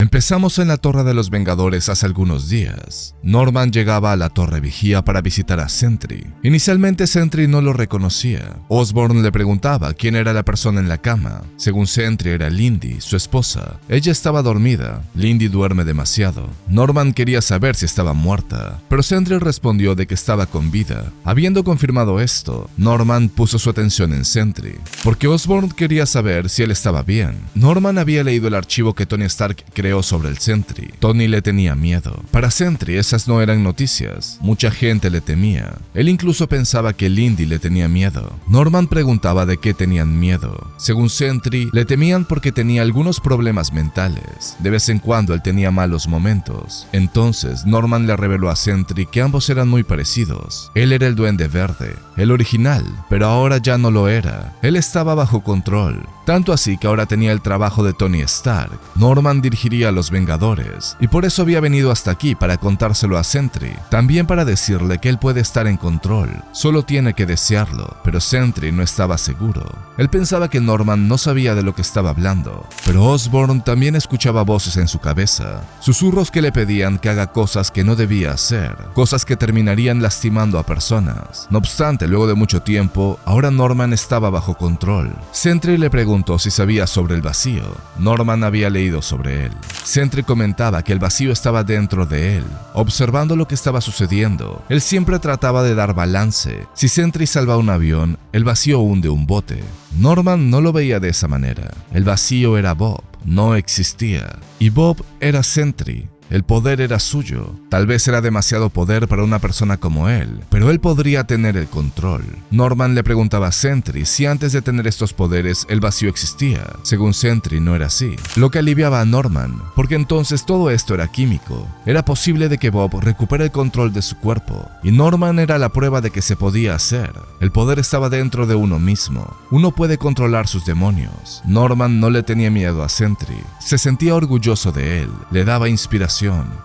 Empezamos en la Torre de los Vengadores hace algunos días. Norman llegaba a la Torre Vigía para visitar a Sentry. Inicialmente Sentry no lo reconocía. Osborn le preguntaba quién era la persona en la cama. Según Sentry era Lindy, su esposa. Ella estaba dormida. Lindy duerme demasiado. Norman quería saber si estaba muerta, pero Sentry respondió de que estaba con vida. Habiendo confirmado esto, Norman puso su atención en Sentry, porque Osborn quería saber si él estaba bien. Norman había leído el archivo que Tony Stark creó sobre el Sentry. Tony le tenía miedo. Para Sentry esas no eran noticias. Mucha gente le temía. Él incluso pensaba que Lindy le tenía miedo. Norman preguntaba de qué tenían miedo. Según Sentry, le temían porque tenía algunos problemas mentales. De vez en cuando él tenía malos momentos. Entonces Norman le reveló a Sentry que ambos eran muy parecidos. Él era el Duende Verde, el original, pero ahora ya no lo era. Él estaba bajo control. Tanto así que ahora tenía el trabajo de Tony Stark. Norman dirigiría a los Vengadores, y por eso había venido hasta aquí para contárselo a Sentry, también para decirle que él puede estar en control, solo tiene que desearlo, pero Sentry no estaba seguro. Él pensaba que Norman no sabía de lo que estaba hablando, pero Osborn también escuchaba voces en su cabeza, susurros que le pedían que haga cosas que no debía hacer, cosas que terminarían lastimando a personas. No obstante, luego de mucho tiempo, ahora Norman estaba bajo control. Sentry le preguntó si sabía sobre el vacío. Norman había leído sobre él. Sentry comentaba que el vacío estaba dentro de él. Observando lo que estaba sucediendo, él siempre trataba de dar balance. Si Sentry salva un avión, el vacío hunde un bote. Norman no lo veía de esa manera. El vacío era Bob, no existía. Y Bob era Sentry. El poder era suyo. Tal vez era demasiado poder para una persona como él, pero él podría tener el control. Norman le preguntaba a Sentry si antes de tener estos poderes el vacío existía. Según Sentry no era así, lo que aliviaba a Norman, porque entonces todo esto era químico. Era posible de que Bob recupere el control de su cuerpo, y Norman era la prueba de que se podía hacer. El poder estaba dentro de uno mismo. Uno puede controlar sus demonios. Norman no le tenía miedo a Sentry. Se sentía orgulloso de él, le daba inspiración.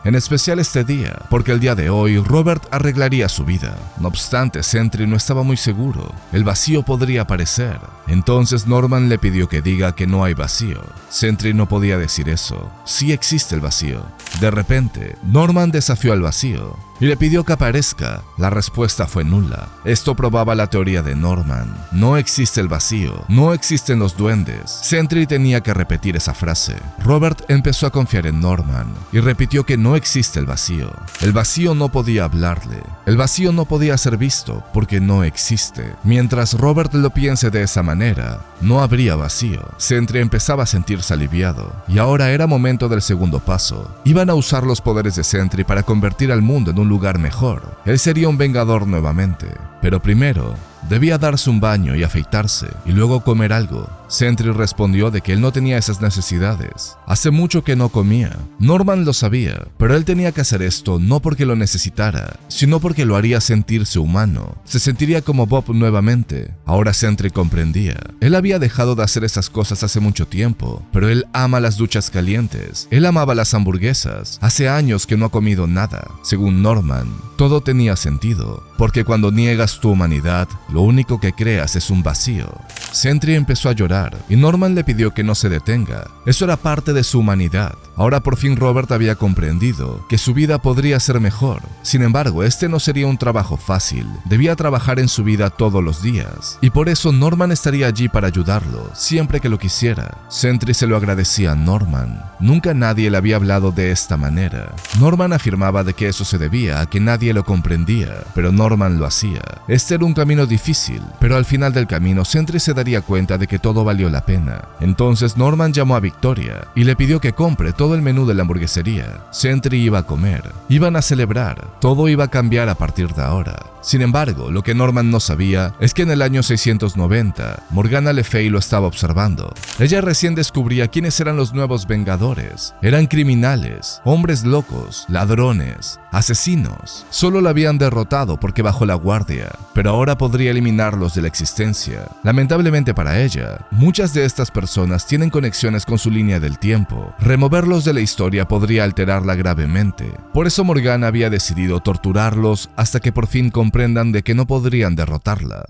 En especial este día, porque el día de hoy Robert arreglaría su vida. No obstante, Sentry no estaba muy seguro. El vacío podría aparecer. Entonces Norman le pidió que diga que no hay vacío. Sentry no podía decir eso. Sí existe el vacío. De repente, Norman desafió al vacío y le pidió que aparezca. La respuesta fue nula. Esto probaba la teoría de Norman. No existe el vacío, no existen los duendes. Sentry tenía que repetir esa frase. Robert empezó a confiar en Norman y repitió que no existe el vacío. El vacío no podía hablarle. El vacío no podía ser visto porque no existe. Mientras Robert lo piense de esa manera, no habría vacío. Sentry empezaba a sentirse aliviado y ahora era momento del segundo paso. Iban a usar los poderes de Sentry para convertir al mundo en un lugar mejor. Él sería un vengador nuevamente, pero primero debía darse un baño y afeitarse y luego comer algo. Sentry respondió de que él no tenía esas necesidades. Hace mucho que no comía. Norman lo sabía, pero él tenía que hacer esto no porque lo necesitara, sino porque lo haría sentirse humano. Se sentiría como Bob nuevamente. Ahora Sentry comprendía. Él había dejado de hacer esas cosas hace mucho tiempo, pero él ama las duchas calientes. Él amaba las hamburguesas. Hace años que no ha comido nada. Según Norman, todo tenía sentido, porque cuando niegas tu humanidad, lo único que creas es un vacío. Sentry empezó a llorar y Norman le pidió que no se detenga. Eso era parte de su humanidad. Ahora por fin Robert había comprendido que su vida podría ser mejor. Sin embargo, este no sería un trabajo fácil. Debía trabajar en su vida todos los días. Y por eso Norman estaría allí para ayudarlo, siempre que lo quisiera. Sentry se lo agradecía a Norman. Nunca nadie le había hablado de esta manera. Norman afirmaba de que eso se debía a que nadie lo comprendía, pero Norman lo hacía. Este era un camino difícil, pero al final del camino Sentry se daría cuenta de que todo valió la pena. Entonces Norman llamó a Victoria y le pidió que compre todo el menú de la hamburguesería. Sentry iba a comer, iban a celebrar, todo iba a cambiar a partir de ahora. Sin embargo, lo que Norman no sabía es que en el año 690, Morgana Le Fay lo estaba observando. Ella recién descubría quiénes eran los nuevos Vengadores. Eran criminales, hombres locos, ladrones, asesinos. Solo la habían derrotado porque bajó la guardia, pero ahora podría eliminarlos de la existencia. Lamentablemente para ella, muchas de estas personas tienen conexiones con su línea del tiempo. Removerlos de la historia podría alterarla gravemente. Por eso Morgana había decidido torturarlos hasta que por fin comprendan de que no podrían derrotarla.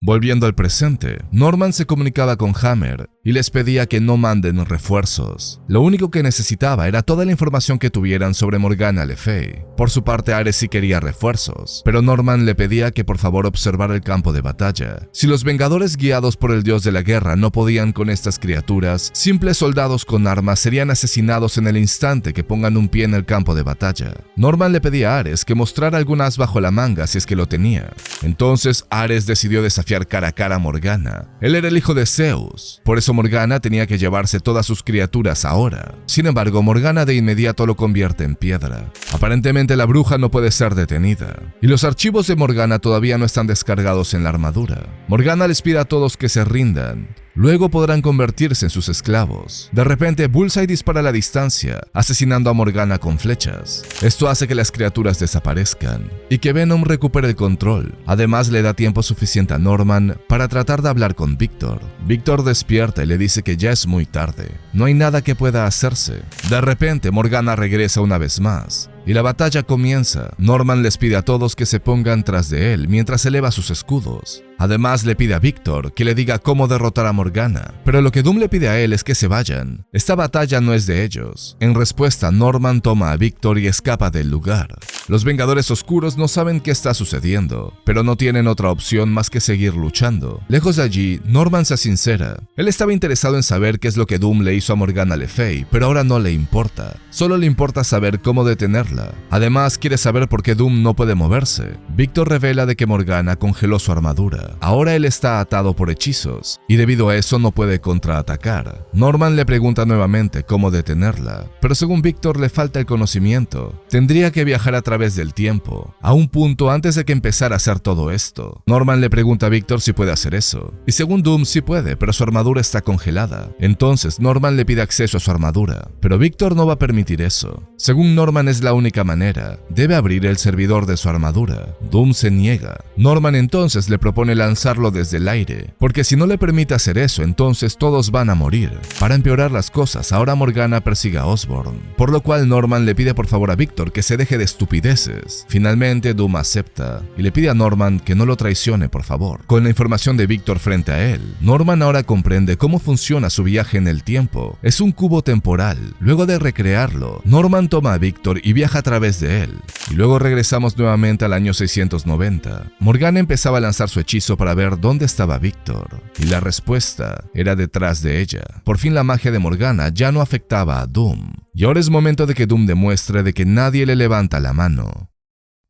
Volviendo al presente, Norman se comunicaba con Hammer y les pedía que no manden refuerzos. Lo único que necesitaba era toda la información que tuvieran sobre Morgana Le Fay. Por su parte, Ares sí quería refuerzos, pero Norman le pedía que por favor observara el campo de batalla. Si los Vengadores guiados por el dios de la guerra no podían con estas criaturas, simples soldados con armas serían asesinados en el instante que pongan un pie en el campo de batalla. Norman le pedía a Ares que mostrara algún as bajo la manga si es que lo tenía. Entonces Ares decidió desafiar cara a cara a Morgana. Él era el hijo de Zeus, por eso Morgana tenía que llevarse todas sus criaturas ahora. Sin embargo, Morgana de inmediato lo convierte en piedra. Aparentemente la bruja no puede ser detenida, y los archivos de Morgana todavía no están descargados en la armadura. Morgana les pide a todos que se rindan. Luego podrán convertirse en sus esclavos. De repente, Bullseye dispara a la distancia, asesinando a Morgana con flechas. Esto hace que las criaturas desaparezcan y que Venom recupere el control. Además, le da tiempo suficiente a Norman para tratar de hablar con Victor. Victor despierta y le dice que ya es muy tarde. No hay nada que pueda hacerse. De repente, Morgana regresa una vez más y la batalla comienza. Norman les pide a todos que se pongan tras de él mientras eleva sus escudos. Además, le pide a Victor que le diga cómo derrotar a Morgana, pero lo que Doom le pide a él es que se vayan. Esta batalla no es de ellos. En respuesta, Norman toma a Victor y escapa del lugar. Los Vengadores Oscuros no saben qué está sucediendo, pero no tienen otra opción más que seguir luchando. Lejos de allí, Norman se sincera. Él estaba interesado en saber qué es lo que Doom le hizo a Morgana Le Fay, pero ahora no le importa. Solo le importa saber cómo detenerla. Además, quiere saber por qué Doom no puede moverse. Victor revela de que Morgana congeló su armadura. Ahora él está atado por hechizos, y debido a eso no puede contraatacar. Norman le pregunta nuevamente cómo detenerla, pero según Victor le falta el conocimiento. Tendría que viajar a través del tiempo, a un punto antes de que empezara a hacer todo esto. Norman le pregunta a Victor si puede hacer eso, y según Doom sí puede, pero su armadura está congelada. Entonces Norman le pide acceso a su armadura, pero Victor no va a permitir eso. Según Norman es la única manera, debe abrir el servidor de su armadura. Doom se niega. Norman entonces le propone lanzarlo desde el aire, porque si no le permite hacer eso, entonces todos van a morir. Para empeorar las cosas, ahora Morgana persigue a Osborn, por lo cual Norman le pide por favor a Victor que se deje de estupideces. Finalmente Doom acepta y le pide a Norman que no lo traicione por favor. Con la información de Victor frente a él, Norman ahora comprende cómo funciona su viaje en el tiempo. Es un cubo temporal. Luego de recrearlo, Norman toma a Victor y viaja a través de él. Y luego regresamos nuevamente al año 690. Morgana empezaba a lanzar su hechizo para ver dónde estaba Victor, y la respuesta era detrás de ella. Por fin la magia de Morgana ya no afectaba a Doom, y ahora es momento de que Doom demuestre de que nadie le levanta la mano.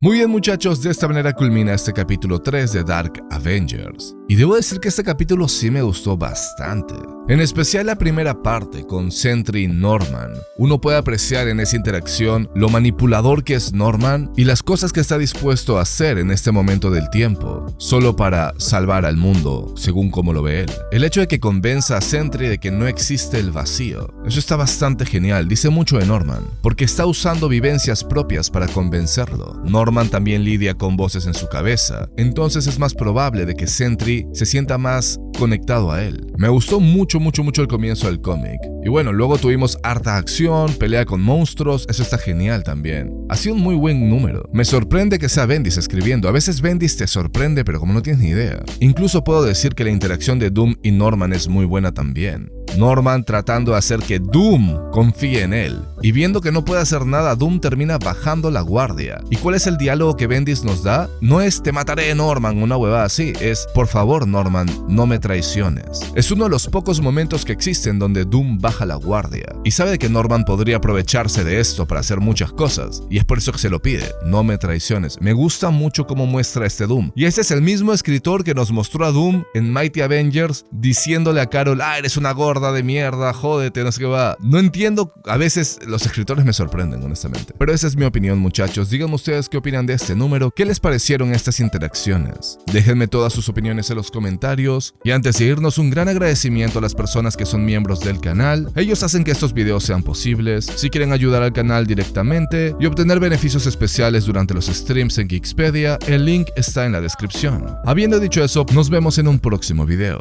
Muy bien muchachos, de esta manera culmina este capítulo 3 de Dark Avengers. Y debo decir que este capítulo sí me gustó bastante. En especial la primera parte con Sentry y Norman. Uno puede apreciar en esa interacción lo manipulador que es Norman y las cosas que está dispuesto a hacer en este momento del tiempo, solo para salvar al mundo, según como lo ve él. El hecho de que convenza a Sentry de que no existe el vacío, eso está bastante genial, dice mucho de Norman, porque está usando vivencias propias para convencerlo. Norman también lidia con voces en su cabeza, entonces es más probable de que Sentry se sienta más conectado a él. Me gustó mucho el comienzo del cómic. Y bueno, luego tuvimos harta acción, pelea con monstruos, eso está genial también. Ha sido un muy buen número. Me sorprende que sea Bendis escribiendo. A veces Bendis te sorprende, pero como no tienes ni idea. Incluso puedo decir que la interacción de Doom y Norman es muy buena también. Norman tratando de hacer que Doom confíe en él, y viendo que no puede hacer nada, Doom termina bajando la guardia. ¿Y cuál es el diálogo que Bendis nos da? No es "te mataré, Norman", una huevada así, es "por favor, Norman, no me traiciones". Es uno de los pocos momentos que existen donde Doom baja la guardia, y sabe que Norman podría aprovecharse de esto para hacer muchas cosas, y es por eso que se lo pide: no me traiciones. Me gusta mucho cómo muestra este Doom, y este es el mismo escritor que nos mostró a Doom en Mighty Avengers diciéndole a Carol: eres una gorda de mierda, jódete, no sé qué va. No entiendo, a veces los escritores me sorprenden honestamente, pero esa es mi opinión muchachos. Díganme ustedes qué opinan de este número, qué les parecieron estas interacciones. Déjenme todas sus opiniones en los comentarios, y antes de irnos, un gran agradecimiento a las personas que son miembros del canal. Ellos hacen que estos videos sean posibles. Si quieren ayudar al canal directamente y obtener beneficios especiales durante los streams en Geekspedia, el link está en la descripción. Habiendo dicho eso, nos vemos en un próximo video.